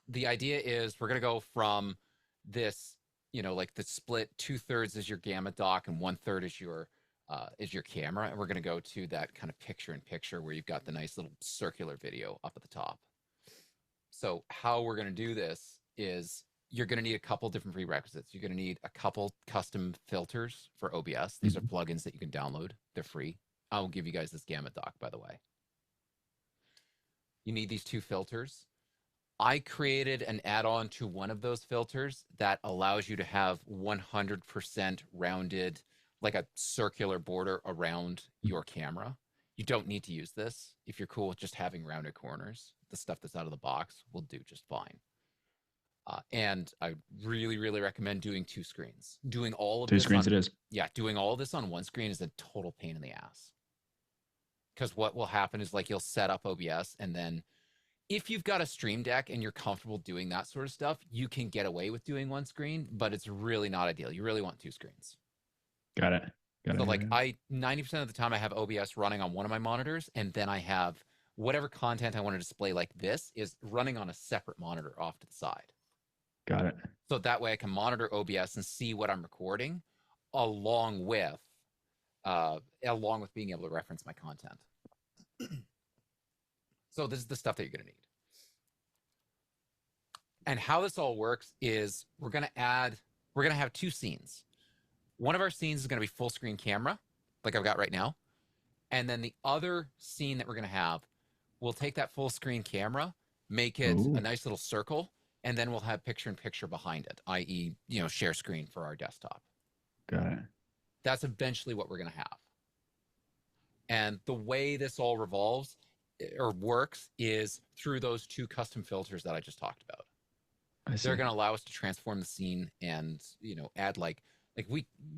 the idea is we're going to go from this, like the split 2/3 is your gamma dock and 1/3 is your camera. And we're going to go to that kind of picture in picture where you've got the nice little circular video up at the top. So how we're going to do this is you're going to need a couple different prerequisites. You're going to need a couple custom filters for OBS. These are Mhm. plugins that you can download. They're free. I'll give you guys this gamma dock, by the way. You need these two filters. I created an add-on to one of those filters that allows you to have 100% rounded, like a circular border around your camera. You don't need to use this. If you're cool with just having rounded corners, the stuff that's out of the box will do just fine. And I really, really recommend doing two screens. Doing all of Two this screens on, it is. yeah, doing all of this on one screen is a total pain in the ass. Because what will happen is like you'll set up OBS, and then if you've got a stream deck and you're comfortable doing that sort of stuff, you can get away with doing one screen, but it's really not ideal. You really want two screens. Got it. Got So it. Got like it. 90% of the time I have OBS running on one of my monitors, and then I have whatever content I want to display like this is running on a separate monitor off to the side. Got it. So that way I can monitor OBS and see what I'm recording along with being able to reference my content. So this is the stuff that you're going to need. And how this all works is we're going to have two scenes. One of our scenes is going to be full screen camera, like I've got right now. And then the other scene that we're going to have, we'll take that full screen camera, make it Ooh. a nice little circle, and then we'll have picture in picture behind it, i.e., share screen for our desktop. Got it. That's eventually what we're going to have. And the way this all revolves or works is through those two custom filters that I just talked about. I see. They're going to allow us to transform the scene and add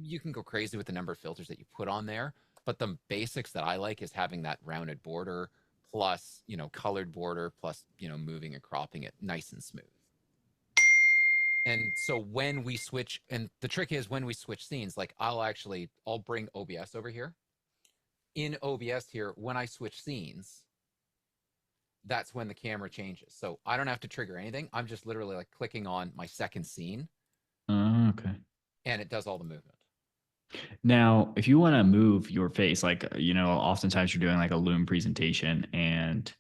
you can go crazy with the number of filters that you put on there, but the basics that I like is having that rounded border plus colored border plus moving and cropping it nice and smooth. And so when we switch, and the trick is when we switch scenes, like I'll bring OBS over here. In OBS here, when I switch scenes, that's when the camera changes. So I don't have to trigger anything. I'm just literally like clicking on my second scene Okay. and it does all the movement. Now, if you want to move your face, like, oftentimes you're doing like a Loom presentation and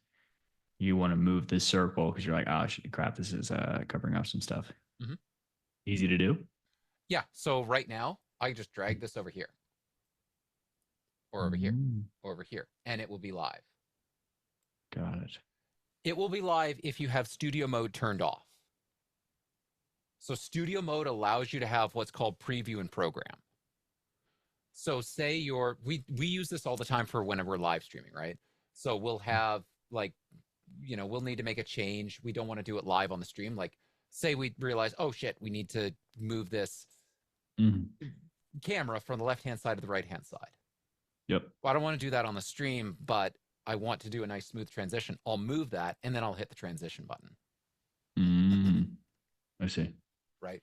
you want to move this circle because you're like, oh, crap, this is covering up some stuff. Mm-hmm. Easy to do. Yeah. So right now, I just drag this over here or over here Mm, or over here, and it will be live. got it. It will be live if you have studio mode turned off. So studio mode allows you to have what's called preview and program. So say we use this all the time for whenever we're live streaming, right? So we'll have we'll need to make a change. We don't want to do it live on the stream. Like say we realize, oh shit, we need to move this camera from the left-hand side to the right-hand side. Yep. Well, I don't want to do that on the stream, but I want to do a nice smooth transition. I'll move that and then I'll hit the transition button. I see. Right.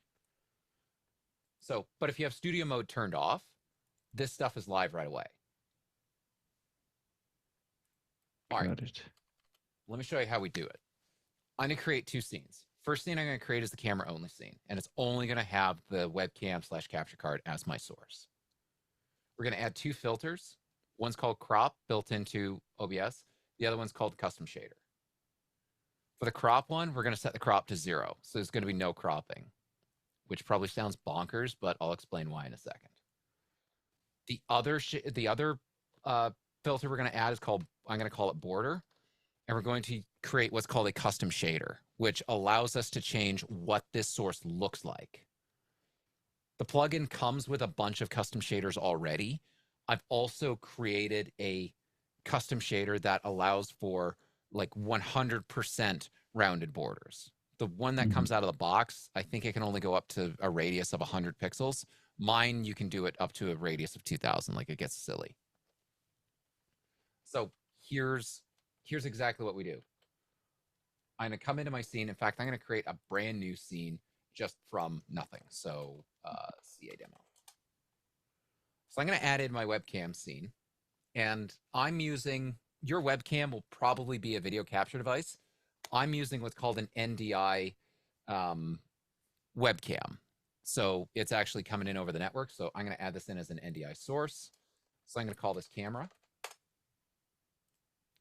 So, but if you have studio mode turned off, this stuff is live right away. All right. Got it. Let me show you how we do it. I'm going to create two scenes. First scene I'm going to create is the camera only scene, and it's only going to have the webcam/capture card as my source. We're going to add two filters. One's called crop, built into OBS. The other one's called custom shader. For the crop one, we're going to set the crop to 0. So there's going to be no cropping, which probably sounds bonkers, but I'll explain why in a second. The other filter we're going to add is I'm going to call it border. And we're going to create what's called a custom shader, which allows us to change what this source looks like. The plugin comes with a bunch of custom shaders already. I've also created a custom shader that allows for like 100% rounded borders. The one that comes out of the box, I think it can only go up to a radius of 100 pixels. Mine, you can do it up to a radius of 2000, like it gets silly. So here's exactly what we do. I'm going to come into my scene. In fact, I'm going to create a brand new scene just from nothing. So CA demo. So I'm going to add in my webcam scene. And I'm using, your webcam will probably be a video capture device. I'm using what's called an NDI webcam. So it's actually coming in over the network. So I'm going to add this in as an NDI source. So I'm going to call this camera.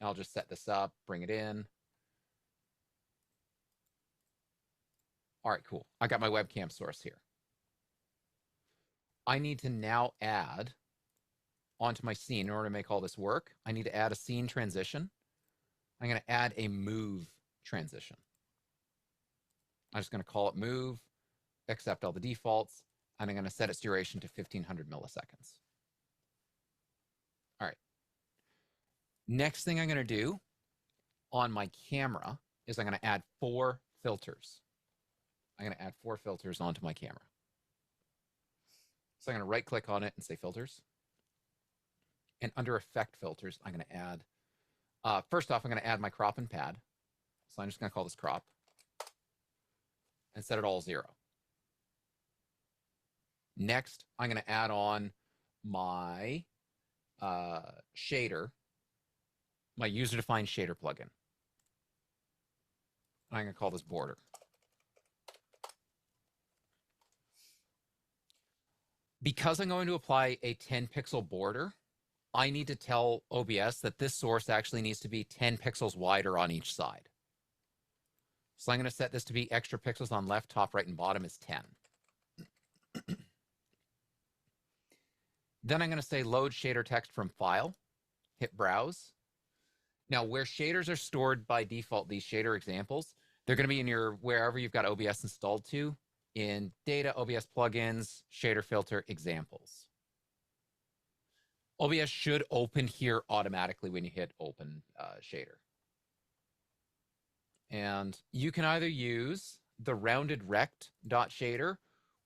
I'll just set this up, bring it in. All right, cool. I got my webcam source here. I need to now add onto my scene in order to make all this work. I need to add a scene transition. I'm going to add a move transition. I'm just going to call it move, accept all the defaults, and I'm going to set its duration to 1500 milliseconds. All right. Next thing I'm going to do on my camera is I'm going to add 4 filters. I'm going to add 4 filters onto my camera. So I'm going to right click on it and say filters. And under effect filters, I'm going to add, first off, I'm going to add my crop and pad. So I'm just going to call this crop and set it all 0. Next, I'm going to add on my shader, my user-defined shader plugin. I'm going to call this border. Because I'm going to apply a 10 pixel border, I need to tell OBS that this source actually needs to be 10 pixels wider on each side. So I'm going to set this to be extra pixels on left, top, right, and bottom is 10. Then I'm going to say load shader text from file, hit browse. Now, where shaders are stored by default, these shader examples, they're going to be in your, wherever you've got OBS installed to, in data, OBS plugins, shader filter, examples. OBS should open here automatically when you hit open shader. And you can either use the rounded rect.shader,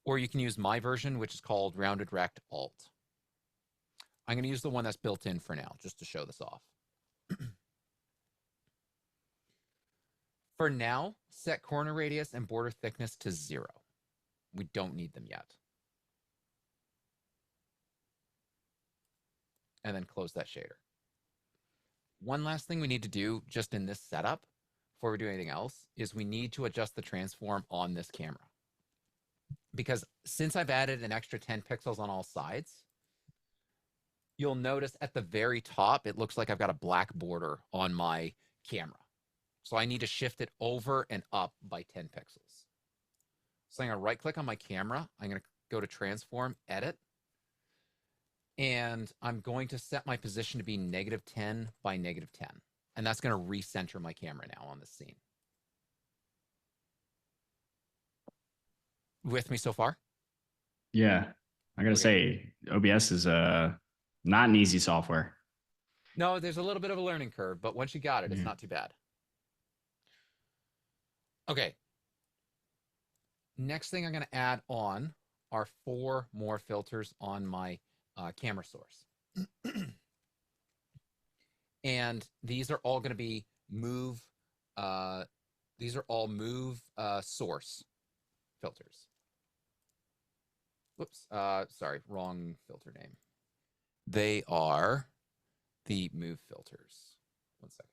or you can use my version, which is called rounded rect alt. I'm going to use the one that's built in for now, just to show this off. For now, set corner radius and border thickness to 0. We don't need them yet. And then close that shader. One last thing we need to do just in this setup before we do anything else is we need to adjust the transform on this camera. Because since I've added an extra 10 pixels on all sides, you'll notice at the very top, it looks like I've got a black border on my camera. So I need to shift it over and up by 10 pixels. So I'm going to right click on my camera. I'm going to go to transform, edit. And I'm going to set my position to be -10 by -10. And that's going to recenter my camera now on this scene. With me so far? Yeah. I got to say, OBS is not an easy software. No, there's a little bit of a learning curve, but once you got it, it's not too bad. Okay. Next thing I'm going to add on are 4 more filters on my camera source. And these are all going to be move, these are all move source filters. Whoops, sorry, wrong filter name. They are the move filters. 1 second.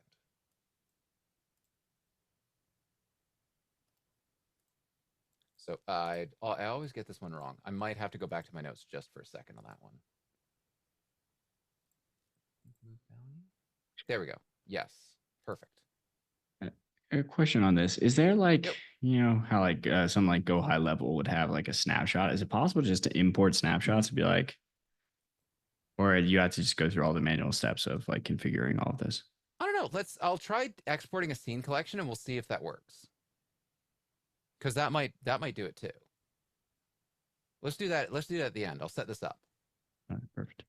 So I always get this one wrong. I might have to go back to my notes just for a second on that one. There we go. Yes, perfect. A question on this. Is there like, you know, how like some like Go High Level would have like a snapshot? Is it possible just to import snapshots and be like, or you have to just go through all the manual steps of like configuring all of this? I don't know. I'll try exporting a scene collection and we'll see if that works. Because that might do it too. Let's do that. Let's do that at the end. I'll set this up. All right, perfect.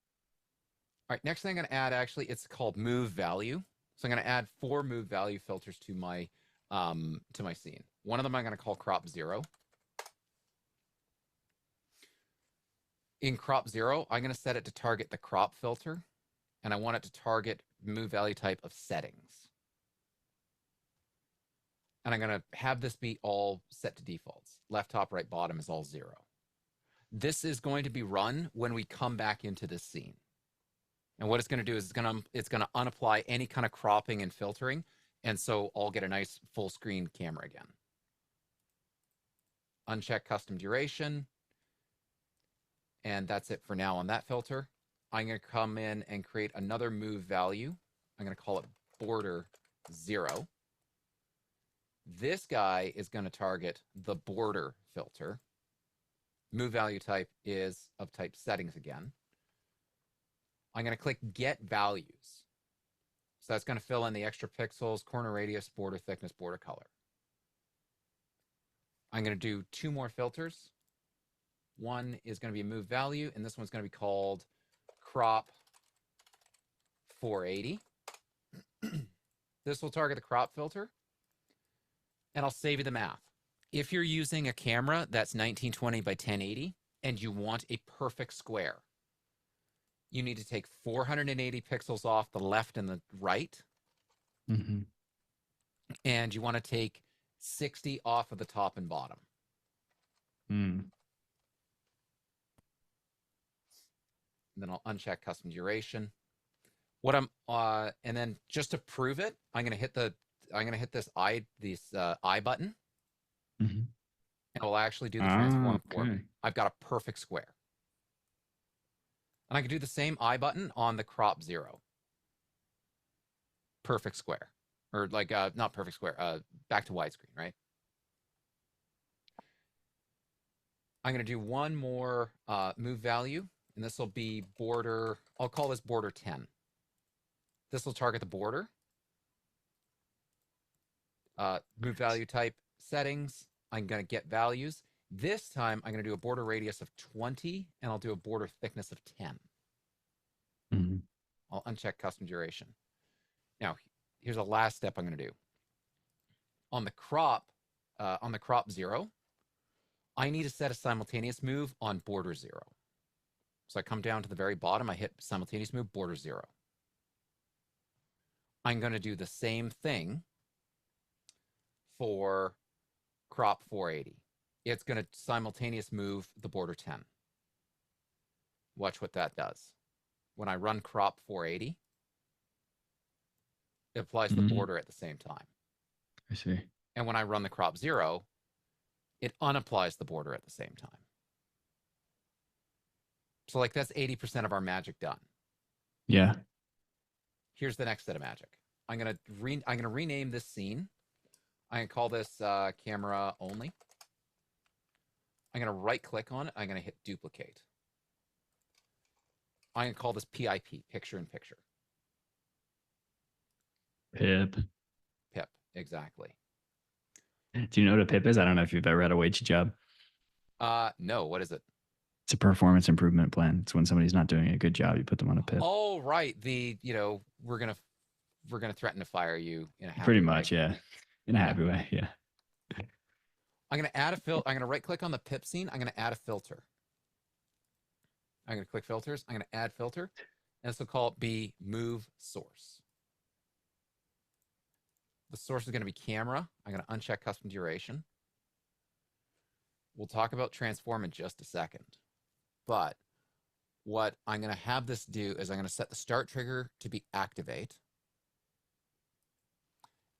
All right, next thing I'm going to add, actually, it's called move value. So I'm going to add 4 move value filters to my scene. One of them I'm going to call crop 0. In crop 0, I'm going to set it to target the crop filter, and I want it to target move value type of settings. And I'm going to have this be all set to defaults. Left, top, right, bottom is all 0. This is going to be run when we come back into this scene. And what it's going to do is it's going to unapply any kind of cropping and filtering And so I'll get a nice full screen camera again. Uncheck custom duration. And that's it for now on that filter. I'm going to come in and create another move value. I'm going to call it border 0. This guy is going to target the border filter. Move value type is of type settings again. I'm going to click get values. So that's going to fill in the extra pixels, corner radius, border thickness, border color. I'm going to do 2 more filters. One is going to be a move value, and this one's going to be called crop 480. This will target the crop filter, and I'll save you the math. If you're using a camera that's 1920 by 1080 and you want a perfect square, you need to take 480 pixels off the left and the right. Mm-hmm. And you want to take 60 off of the top and bottom. Mm. And then I'll uncheck custom duration. What I'm and then just to prove it, I'm gonna hit this I button, Mm-hmm. and it will actually do the transform for me. Okay. I've got a perfect square. And I can do the same I button on the crop 0. Perfect square. Or like, not perfect square, back to widescreen, right? I'm going to do one more move value, and this will be border, I'll call this border 10. This will target the border. Move value type settings, I'm going to get values. This time, I'm going to do a border radius of 20, and I'll do a border thickness of 10. Mm-hmm. I'll uncheck custom duration. Now, here's the last step I'm going to do. On the crop 0, I need to set a simultaneous move on border 0. So I come down to the very bottom, I hit simultaneous move, border 0. I'm going to do the same thing for crop 480. It's going to simultaneous move the border 10. Watch what that does. When I run crop 480, it applies the border at the same time. I see. And when I run the crop 0, it unapplies the border at the same time. So like that's 80% of our magic done. Yeah. Here's the next set of magic. I'm gonna rename this scene. I'm gonna call this camera only. I'm gonna right click on it. I'm gonna hit duplicate. I'm gonna call this PIP, picture in picture. Pip. Pip, exactly. Do you know what a pip is? I don't know if you've ever had a wage job. No, what is it? It's a performance improvement plan. It's when somebody's not doing a good job, you put them on a pip. Oh, right. We're gonna threaten to fire you in a happy Pretty way. much, yeah. In a happy way, yeah. I'm gonna add I'm gonna right click on the pip scene. I'm gonna add a filter. I'm gonna click filters. I'm gonna add filter, and this will call it be move source. The source is gonna be camera. I'm gonna uncheck custom duration. We'll talk about transform in just a second. But what I'm going to have this do is I'm going to set the start trigger to be activate.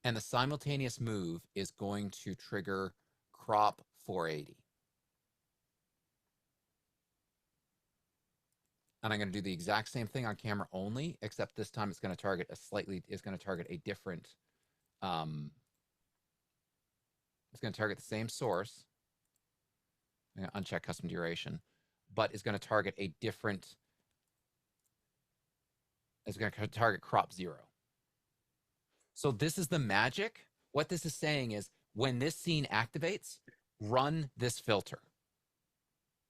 And the simultaneous move is going to trigger crop 480. And I'm going to do the exact same thing on camera only, except this time it's going to target a different, it's going to target the same source. I'm going to uncheck custom duration, but is going to target a different, it's going to target crop 0. So this is the magic. What this is saying is when this scene activates, run this filter.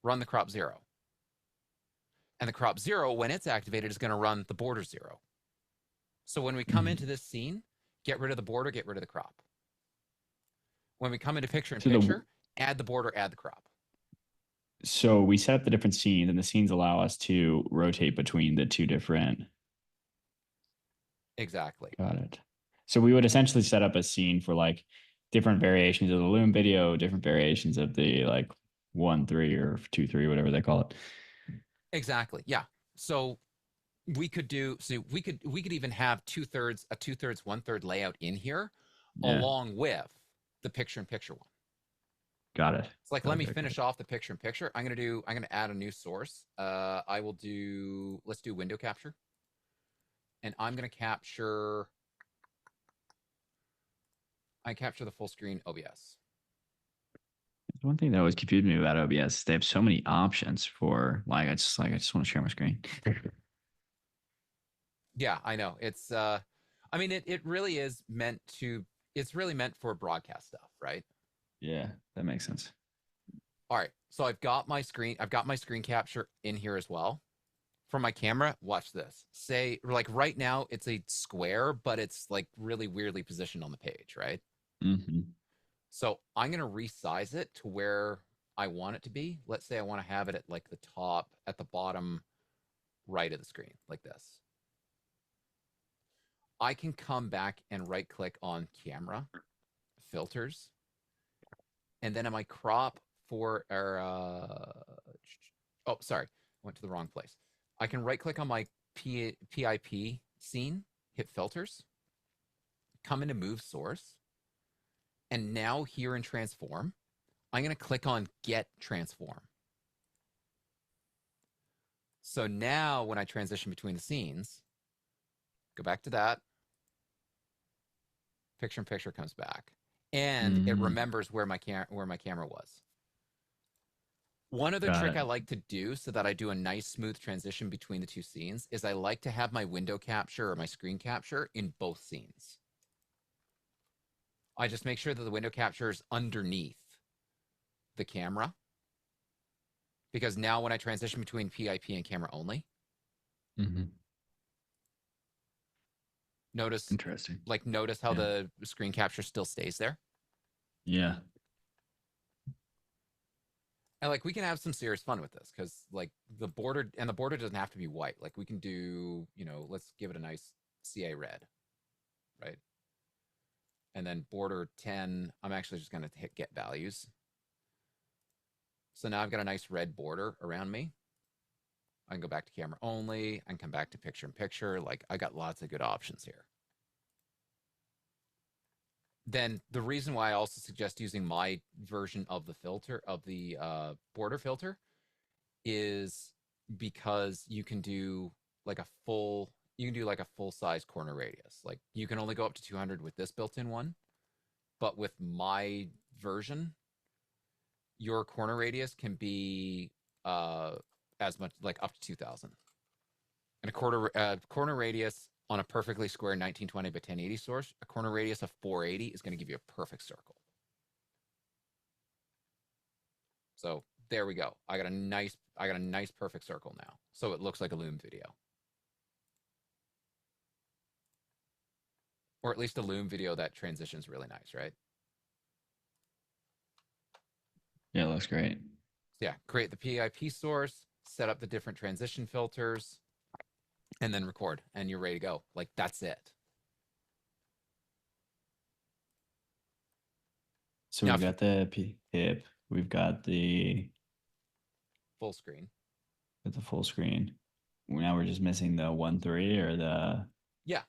Run the crop 0. And the crop 0, when it's activated, is going to run the border 0. So when we come into this scene, get rid of the border, get rid of the crop. When we come into picture in picture, add the border, add the crop. So we set up the different scenes, and the scenes allow us to rotate between the two different. Exactly. Got it. So we would essentially set up a scene for like different variations of the Loom video, different variations of the like 1.3 or 2.3, whatever they call it. Exactly. Yeah. So we could do, so we could even have a 2/3, 1/3 layout in here Yeah. along with the picture-in-picture one. Got it. It's like, Got let it. me Got it. Got finish it. off the picture-in-picture. I'm gonna add a new source. I will do, let's do window capture. And I'm gonna capture, I capture the full screen OBS. One thing that always confused me about OBS, they have so many options for I just want to share my screen. Yeah, I know. I mean, it really is meant to, it's really meant for broadcast stuff, right? Yeah, that makes sense. All right. So I've got my screen capture in here as well. For my camera, watch this. Say, like right now, it's a square, but it's like really weirdly positioned on the page, right? Mm-hmm. So I'm going to resize it to where I want it to be. Let's say I want to have it at like the top, at the bottom right of the screen, like this. I can come back and right click on camera filters. And then in my crop for, oh, sorry, went to the wrong place. I can right click on my PIP scene, hit filters, come into move source. And now here in transform, I'm going to click on get transform. So now when I transition between the scenes, go back to that, picture in picture comes back, and it Mm-hmm. remembers where my camera was. One other Got trick it. I like to do so that I do a nice smooth transition between the two scenes is I like to have my window capture or my screen capture in both scenes. I just make sure that the window capture is underneath the camera, because now when I transition between PIP and camera only, Mm-hmm. notice Interesting. notice how Yeah. the screen capture still stays there. Yeah. And like we can have some serious fun with this because like the border doesn't have to be white. Like we can do, let's give it a nice CA red, right? And then border 10, I'm actually just going to hit get values. So now I've got a nice red border around me. I can go back to camera only. I can come back to picture in picture. Like I got lots of good options here. Then the reason why I also suggest using my version of the filter, of the border filter, is because you can do like a full size corner radius. Like you can only go up to 200 with this built-in one, but with my version, your corner radius can be uh as much like up to 2000. And a corner radius on a perfectly square 1920 by 1080 source, a corner radius of 480 is going to give you a perfect circle. So there we go. I got a nice perfect circle now. So it looks like a Loom video. Or at least a Loom video that transitions really nice, right? Yeah, it looks great. So yeah, create the PIP source, set up the different transition filters, and then record, and you're ready to go. Like that's it. So Now, we've got the hip, we've got full screen. the full screen. Now we're just missing the 1.3 or the. Yeah.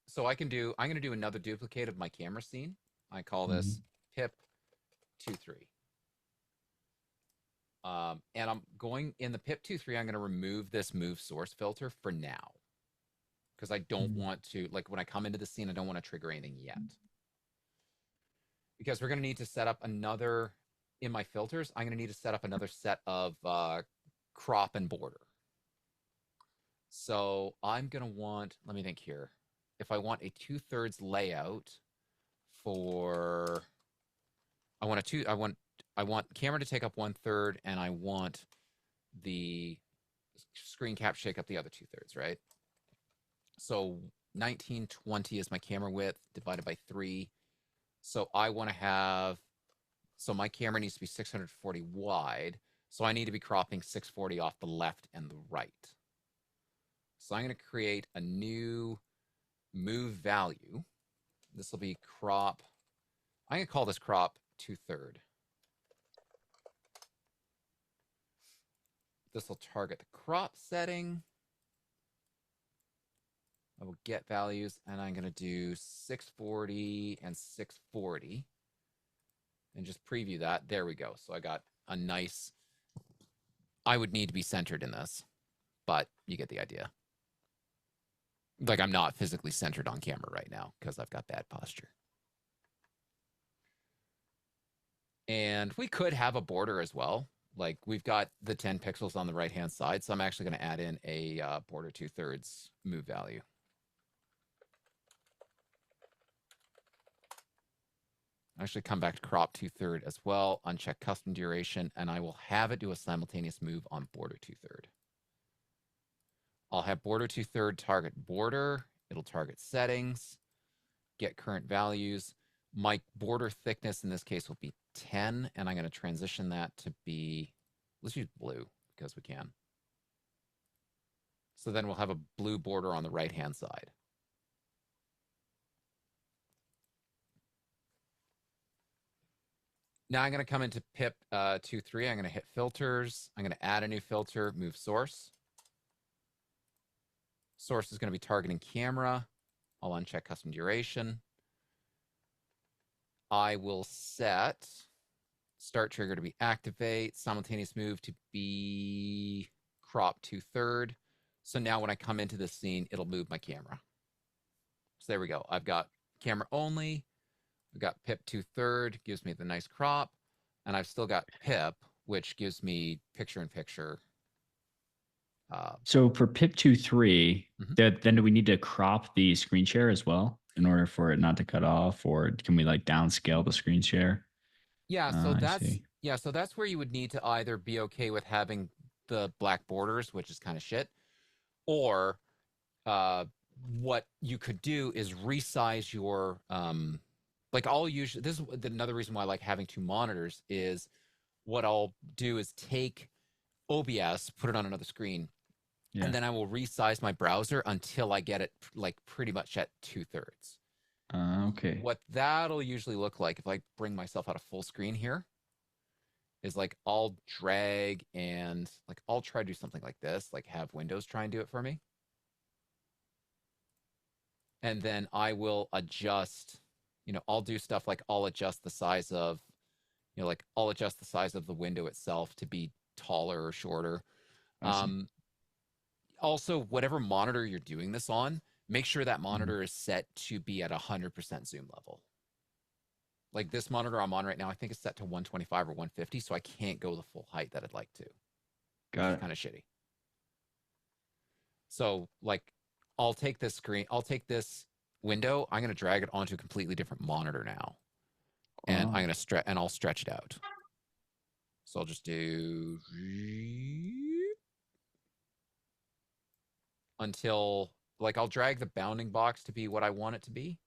So I'm going to do another duplicate of my camera scene. I call Mm-hmm. this pip 2.3. And I'm going in the pip 2.3, I'm going to remove this move source filter for now. Because I don't want to, like when I come into the scene, I don't want to trigger anything yet. Because we're going to need to set up another, in my filters, I'm going to need to set up another set of crop and border. So I'm going to want, let me think here. If I want a 2/3 layout for, I want camera to take up 1/3 and I want the screen cap shake up the other 2/3, right? So 1920 is my camera width divided by 3. So I want to have, so my camera needs to be 640 wide. So I need to be cropping 640 off the left and the right. So I'm going to create a new move value. This will be crop. I'm going to call this crop 2/3. This will target the crop setting. I will get values, and I'm going to do 640 and 640. And just preview that. There we go. So I got a nice... I would need to be centered in this, but you get the idea. Like, I'm not physically centered on camera right now because I've got bad posture. And we could have a border as well. Like, we've got the 10 pixels on the right-hand side, so I'm actually going to add in a border 2/3 move value. Actually come back to crop 2/3 as well, uncheck custom duration, and I will have it do a simultaneous move on border 2/3. I'll have border 2/3 target border. It'll target settings, get current values. My border thickness in this case will be 10, and I'm going to transition that to be, let's use blue because we can. So then we'll have a blue border on the right-hand side. Now I'm going to come into pip 2.3. I'm going to hit filters. I'm going to add a new filter, move source. Source is going to be targeting camera. I'll uncheck custom duration. I will set start trigger to be activate, simultaneous move to be crop 2/3. So now when I come into the scene, it'll move my camera. So there we go. I've got camera only. I've got pip 2/3, gives me the nice crop. And I've still got pip, which gives me picture-in-picture. So for pip 2.3, then do we need to crop the screen share as well in order for it not to cut off, or can we like downscale the screen share? Yeah, I see. so that's where you would need to either be okay with having the black borders, which is kind of shit, or what you could do is resize your like I'll usually, this is another reason why I like having two monitors, is what I'll do is take OBS, put it on another screen, Yeah. and then I will resize my browser until I get it like pretty much at 2/3. Okay. What that'll usually look like if I bring myself out of full screen here is like I'll drag and like I'll try to do something like this, like have Windows try and do it for me. And then I will adjust, I'll do stuff like I'll adjust the size of, like I'll adjust the size of the window itself to be taller or shorter. Also, whatever monitor you're doing this on, make sure that monitor is set to be at 100% zoom level. Like this monitor I'm on right now, I think it's set to 125 or 150, so I can't go the full height that I'd like to. Got it. Kind of shitty. So like I'll take this window, I'm going to drag it onto a completely different monitor now. And I'm going to stretch, and I'll stretch it out. So I'll just do until, like, I'll drag the bounding box to be what I want it to be.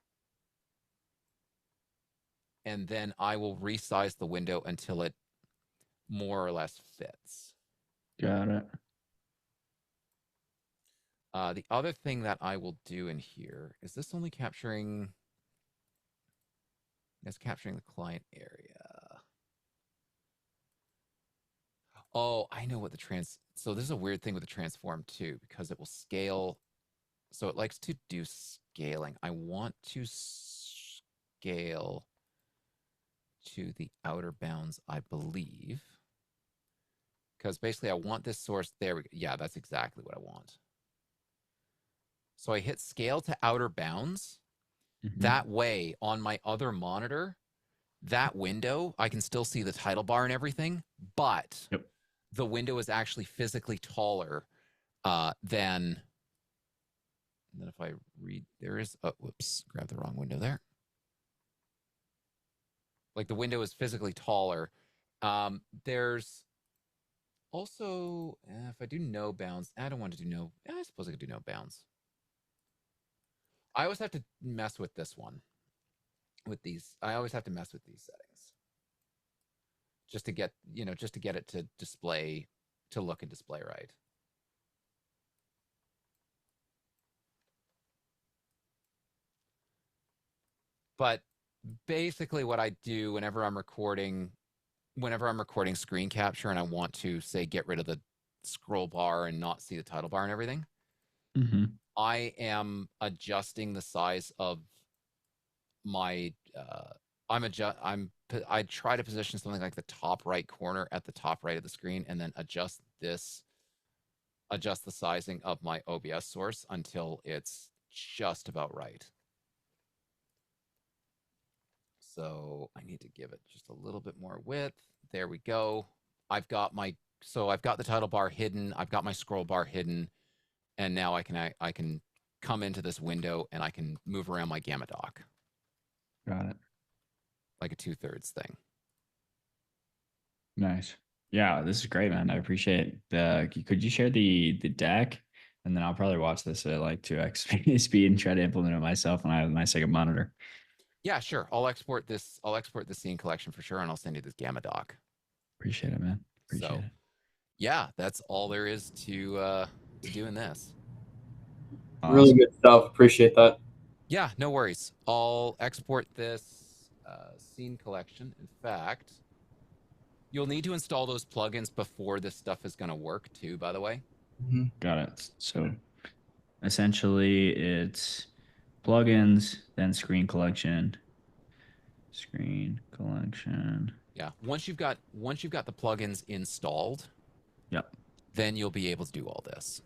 And then I will resize the window until it more or less fits. Got it. The other thing that I will do in here, is this only capturing... It's capturing the client area. Oh, I know what the so this is a weird thing with the transform too, because it will scale. So it likes to do scaling. I want to scale to the outer bounds, I believe. Because basically I want this source, there we go. Yeah, that's exactly what I want. So I hit scale to outer bounds. That way, on my other monitor, that window, I can still see the title bar and everything, but the window is actually physically taller than... And then if I read, there is... Oh, whoops, grabbed the wrong window there. Like the window is physically taller. There's also, if I do no bounds, I don't want to do no... I suppose I could do no bounds. I always have to mess with this one. With these, I always have to mess with these settings. Just to get, just to get it to display, to look and display right. But basically what I do whenever I'm recording screen capture and I want to, say, get rid of the scroll bar and not see the title bar and everything, I am adjusting the size of my I try to position something like the top right corner at the top right of the screen and then adjust the sizing of my OBS source until it's just about right. So I need to give it just a little bit more width. There we go. I've got the title bar hidden. I've got my scroll bar hidden, and now I can come into this window and I can move around my gamma dock Got it. like a 2/3 thing. Nice. Yeah, this is great, man. I appreciate the. Could you share the deck, and then I'll probably watch this at like 2x speed and try to implement it myself when I have my second monitor. Yeah, sure. I'll export this. I'll export the scene collection for sure, and I'll send you this gamma dock. Appreciate it, man. Appreciate So, it. yeah, that's all there is to doing this. Really Awesome. good stuff. Appreciate that. Yeah, no worries. I'll export this scene collection. In fact, you'll need to install those plugins before this stuff is going to work too, by the way. Got it. So essentially it's plugins, then screen collection. Screen collection. Yeah. Once you've got the plugins installed, Yep. then you'll be able to do all this.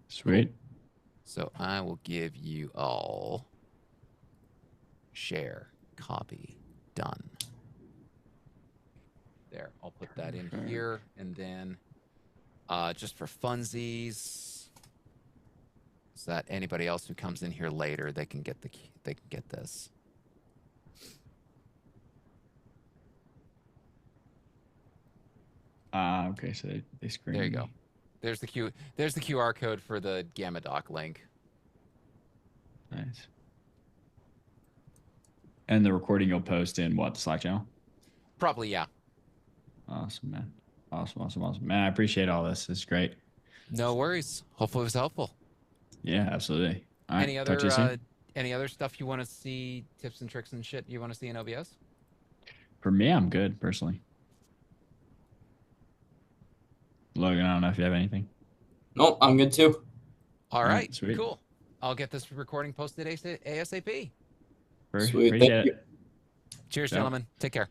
Sweet. So I will give you all share, copy, done. There, I'll put that in here, and then just for funsies, so that anybody else who comes in here later, they can get this. Okay, so they screen. There you go. There's the QR code for the Gamma Doc link. Nice. And the recording you'll post in what, the Slack channel? Probably, yeah. Awesome, man. Awesome. Man, I appreciate all this. This is great. No worries. Hopefully it was helpful. Yeah, absolutely. All right, Any talk to you soon. any other stuff you want to see, tips and tricks and shit you want to see in OBS? For me, I'm good personally. Logan, I don't know if you have anything. Nope, I'm good too. All right, sweet. cool. I'll get this recording posted ASAP. Sweet, Appreciate thank you. it. Cheers, Ciao. gentlemen. Take care.